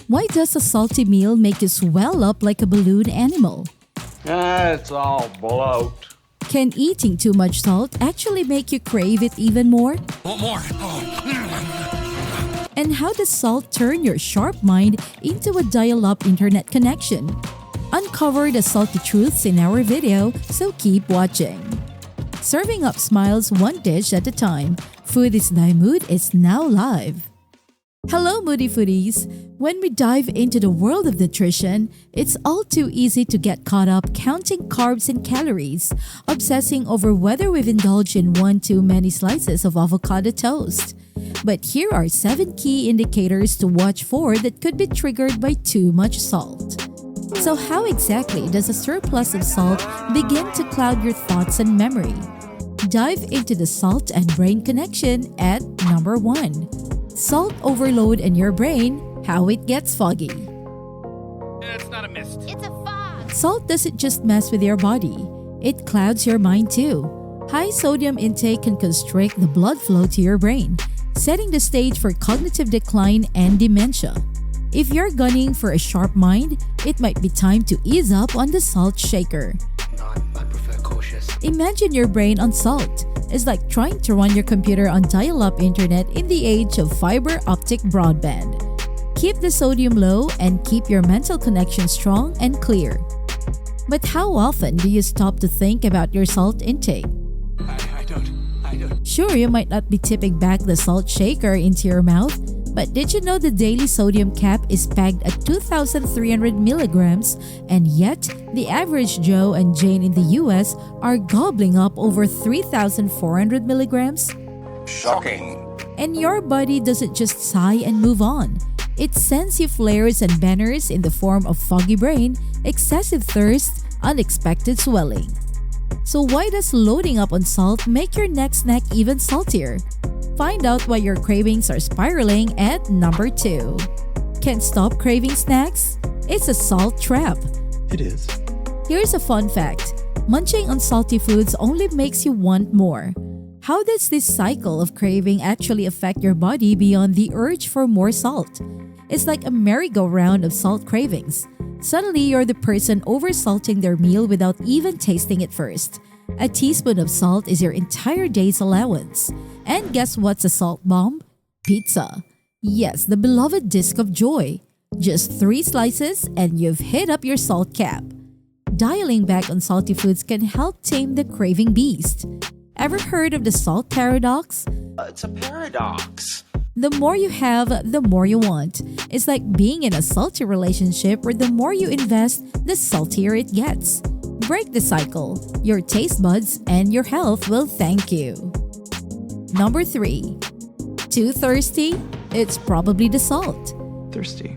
Why does a salty meal make you swell up like a balloon animal? It's all bloat. Can eating too much salt actually make you crave it even more? Want more? And how does salt turn your sharp mind into a dial-up internet connection? Uncover the salty truths in our video, so keep watching. Serving up smiles one dish at a time, Food is Thy Mood is now live. Hello Moody Foodies! When we dive into the world of nutrition, it's all too easy to get caught up counting carbs and calories, obsessing over whether we've indulged in one too many slices of avocado toast. But here are 7 key indicators to watch for that could be triggered by too much salt. So how exactly does a surplus of salt begin to cloud your thoughts and memory? Dive into the salt and brain connection at number 1. Salt overload in your brain, how it gets foggy. It's not a mist. It's a fog. Salt doesn't just mess with your body, it clouds your mind too. High sodium intake can constrict the blood flow to your brain, setting the stage for cognitive decline and dementia. If you're gunning for a sharp mind, it might be time to ease up on the salt shaker. I prefer cautious. Imagine your brain on salt. It's like trying to run your computer on dial-up internet in the age of fiber optic broadband. Keep the sodium low and keep your mental connection strong and clear. But how often do you stop to think about your salt intake? I don't. Sure, you might not be tipping back the salt shaker into your mouth, but did you know the daily sodium cap is pegged at 2,300 milligrams, and yet the average Joe and Jane in the US are gobbling up over 3,400 milligrams? Shocking. And your body doesn't just sigh and move on. It sends you flares and banners in the form of foggy brain, excessive thirst, unexpected swelling. So why does loading up on salt make your next snack even saltier? Find out why your cravings are spiraling at number 2. Can't stop craving snacks? It's a salt trap. It is. Here's a fun fact. Munching on salty foods only makes you want more. How does this cycle of craving actually affect your body beyond the urge for more salt? It's like a merry-go-round of salt cravings. Suddenly, you're the person oversalting their meal without even tasting it first. A teaspoon of salt is your entire day's allowance. And guess what's a salt bomb? Pizza. Yes, the beloved disc of joy. Just 3 slices and you've hit up your salt cap. Dialing back on salty foods can help tame the craving beast. Ever heard of the salt paradox? It's a paradox. The more you have, the more you want. It's like being in a salty relationship where the more you invest, the saltier it gets. Break the cycle. Your taste buds and your health will thank you. Number 3. Too thirsty? It's probably the salt. Thirsty.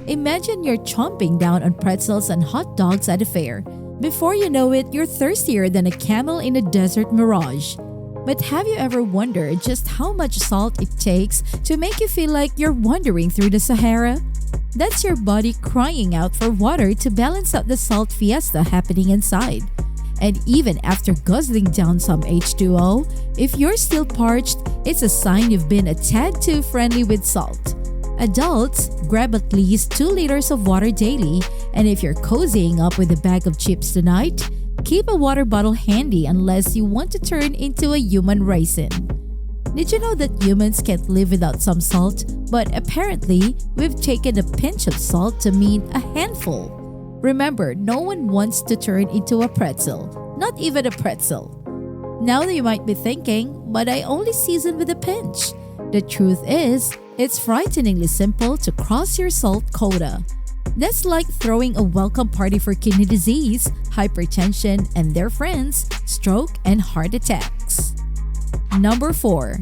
Imagine you're chomping down on pretzels and hot dogs at a fair. Before you know it, you're thirstier than a camel in a desert mirage. But have you ever wondered just how much salt it takes to make you feel like you're wandering through the Sahara? That's your body crying out for water to balance out the salt fiesta happening inside. And even after guzzling down some H2O, if you're still parched, it's a sign you've been a tad too friendly with salt. Adults, grab at least 2 liters of water daily, and if you're cozying up with a bag of chips tonight, keep a water bottle handy unless you want to turn into a human raisin. Did you know that humans can't live without some salt? But apparently, we've taken a pinch of salt to mean a handful. Remember, no one wants to turn into a pretzel, not even a pretzel. Now you might be thinking, but I only season with a pinch. The truth is, it's frighteningly simple to cross your salt quota. That's like throwing a welcome party for kidney disease, hypertension, and their friends, stroke, and heart attacks. Number 4.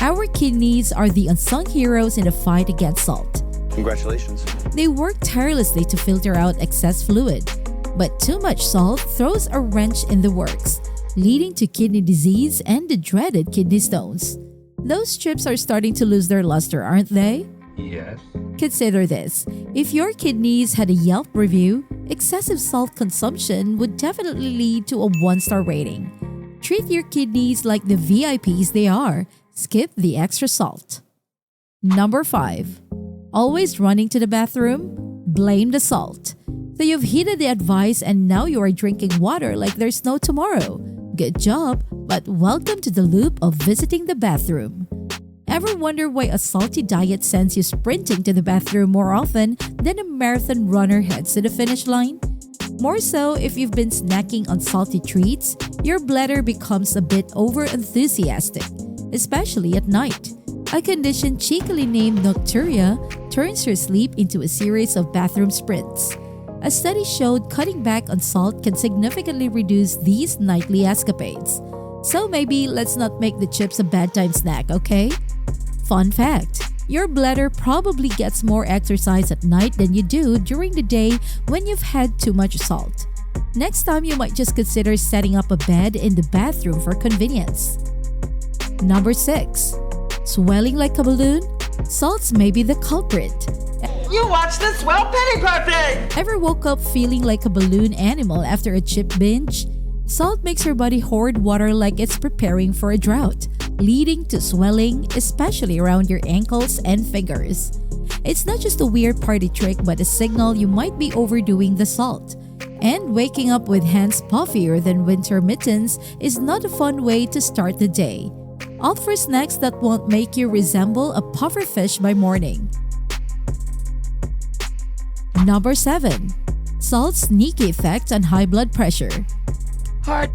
Our kidneys are the unsung heroes in the fight against salt. Congratulations. They work tirelessly to filter out excess fluid. But too much salt throws a wrench in the works, leading to kidney disease and the dreaded kidney stones. Those strips are starting to lose their luster, aren't they? Yes. Consider this. If your kidneys had a Yelp review, excessive salt consumption would definitely lead to a 1-star rating. Treat your kidneys like the VIPs they are. Skip the extra salt. Number 5. Always running to the bathroom? Blame the salt. So you've heeded the advice and now you are drinking water like there's no tomorrow. Good job, but welcome to the loop of visiting the bathroom. Ever wonder why a salty diet sends you sprinting to the bathroom more often than a marathon runner heads to the finish line? More so if you've been snacking on salty treats, your bladder becomes a bit over-enthusiastic, especially at night. A condition cheekily named nocturia turns your sleep into a series of bathroom sprints. A study showed cutting back on salt can significantly reduce these nightly escapades. So maybe let's not make the chips a bedtime snack, okay? Fun fact, your bladder probably gets more exercise at night than you do during the day when you've had too much salt. Next time you might just consider setting up a bed in the bathroom for convenience. Number 6. Swelling like a balloon? Salts may be the culprit. You watch the swell petticoating! Ever woke up feeling like a balloon animal after a chip binge? Salt makes your body hoard water like it's preparing for a drought, leading to swelling, especially around your ankles and fingers. It's not just a weird party trick but a signal you might be overdoing the salt. And waking up with hands puffier than winter mittens is not a fun way to start the day. Opt for snacks that won't make you resemble a pufferfish by morning. Number 7. Salt's sneaky effect on high blood pressure. Heart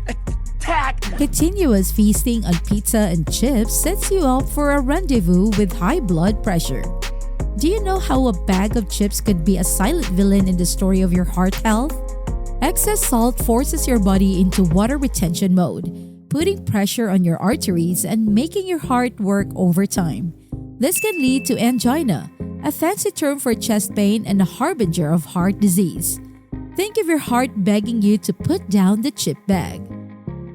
attack! Continuous feasting on pizza and chips sets you up for a rendezvous with high blood pressure. Do you know how a bag of chips could be a silent villain in the story of your heart health? Excess salt forces your body into water retention mode, putting pressure on your arteries and making your heart work overtime. This can lead to angina, a fancy term for chest pain and a harbinger of heart disease. Think of your heart begging you to put down the chip bag.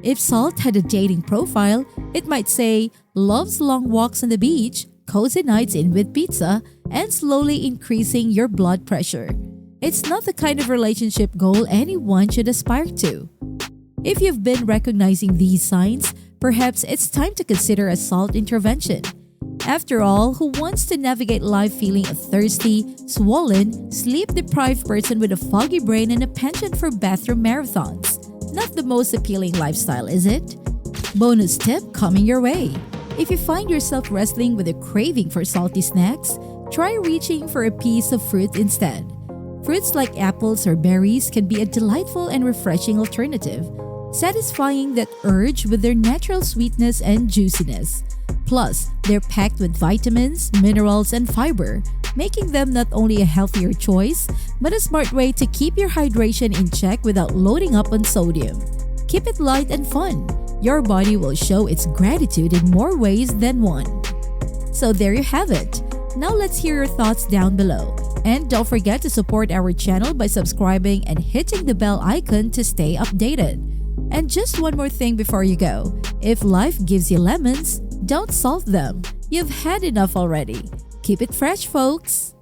If salt had a dating profile, it might say, loves long walks on the beach, cozy nights in with pizza, and slowly increasing your blood pressure. It's not the kind of relationship goal anyone should aspire to. If you've been recognizing these signs, perhaps it's time to consider a salt intervention. After all, who wants to navigate life feeling a thirsty, swollen, sleep-deprived person with a foggy brain and a penchant for bathroom marathons? Not the most appealing lifestyle, is it? Bonus tip coming your way. If you find yourself wrestling with a craving for salty snacks, try reaching for a piece of fruit instead. Fruits like apples or berries can be a delightful and refreshing alternative, satisfying that urge with their natural sweetness and juiciness. Plus, they're packed with vitamins, minerals, and fiber, making them not only a healthier choice, but a smart way to keep your hydration in check without loading up on sodium. Keep it light and fun. Your body will show its gratitude in more ways than one. So there you have it. Now let's hear your thoughts down below. And don't forget to support our channel by subscribing and hitting the bell icon to stay updated. And just one more thing before you go. If life gives you lemons, don't salt them. You've had enough already. Keep it fresh, folks.